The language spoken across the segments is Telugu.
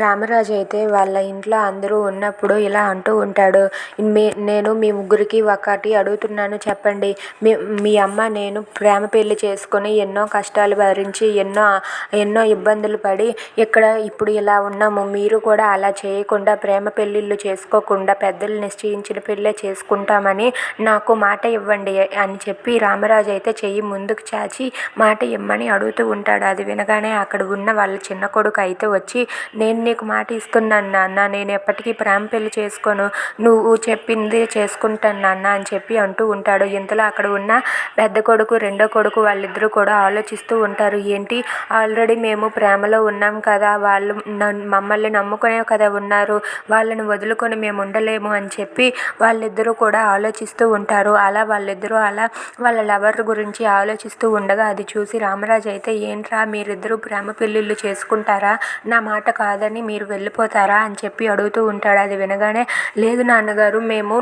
రామరాజు అయితే వాళ్ళ ఇంట్లో అందరూ ఉన్నప్పుడు ఇలా అంటూ ఉంటాడు. నేను మీ ముగ్గురికి ఒకటి అడుగుతున్నాను, చెప్పండి. మీ అమ్మ నేను ప్రేమ పెళ్లి చేసుకొని ఎన్నో కష్టాలు భరించి ఎన్నో ఇబ్బందులు పడి ఇక్కడ ఇప్పుడు ఇలా ఉన్నాము. మీరు కూడా అలా చేయకుండా ప్రేమ పెళ్ళిళ్ళు చేసుకోకుండా పెద్దలు నిశ్చయించిన పెళ్ళే చేసుకుంటామని నాకు మాట ఇవ్వండి అని చెప్పి రామరాజు అయితే చెయ్యి ముందుకు చాచి మాట ఇమ్మని అడుగుతూ ఉంటాడు. అది వినగానే అక్కడ ఉన్న వాళ్ళ చిన్న కొడుకు అయితే వచ్చి, నేను నీకు మాట ఇస్తున్నాను నాన్న, నేను ఎప్పటికీ ప్రేమ పెళ్లి చేసుకోను, నువ్వు చెప్పింది చేసుకుంటాను నాన్న అని చెప్పి అంటూ ఉంటాడు. ఇంతలో అక్కడ ఉన్న పెద్ద కొడుకు రెండో కొడుకు వాళ్ళిద్దరూ కూడా ఆలోచిస్తూ ఉంటారు. ఏంటి, ఆల్రెడీ మేము ప్రేమలో ఉన్నాం కదా, వాళ్ళు మమ్మల్ని నమ్ముకునే కదా ఉన్నారు, వాళ్ళని వదులుకొని మేము ఉండలేము అని చెప్పి వాళ్ళిద్దరూ కూడా ఆలోచిస్తూ ఉంటారు. వాళ్ళిద్దరూ వాళ్ళ లవర్ గురించి ఆలోచిస్తూ ఉండగా అది చూసి రామరాజు అయితే, ఏంట్రా మీరిద్దరూ ప్రేమ పెళ్ళిళ్ళు చేసుకుంటారా, నా మాట కాదని మీరు వెళ్ళిపోతారా అని చెప్పి అడుగుతూ ఉంటాడు. అది వినగానే, లేదు నాన్నగారు, మేము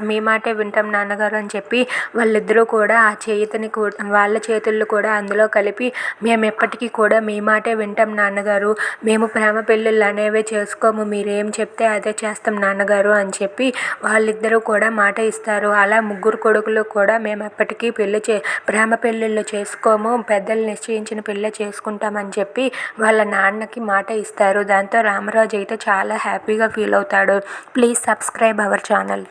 మీ మాటే వింటాం నాన్నగారు అని చెప్పి వాళ్ళిద్దరూ కూడా ఆ చేతిని వాళ్ళ చేతుల్లో కూడా అందులో కలిపి, మేము ఎప్పటికీ కూడా మీ మాటే వింటాం నాన్నగారు, మేము ప్రేమ పెళ్ళిళ్ళు అనేవే చేసుకోము, మీరేం చెప్తే అదే చేస్తాం నాన్నగారు అని చెప్పి వాళ్ళిద్దరూ కూడా మాట ఇస్తారు. అలా ముగ్గురు కొడుకులు కూడా మేము ఎప్పటికీ ప్రేమ పెళ్ళిళ్ళు చేసుకోము, పెద్దలు నిశ్చయించిన పెళ్ళే చేసుకుంటామని చెప్పి వాళ్ళ నాన్నకి మాట ఇస్తారు. దాంతో రామరాజు అయితే చాలా హ్యాపీగా ఫీల్ అవుతాడు. Please subscribe our channel.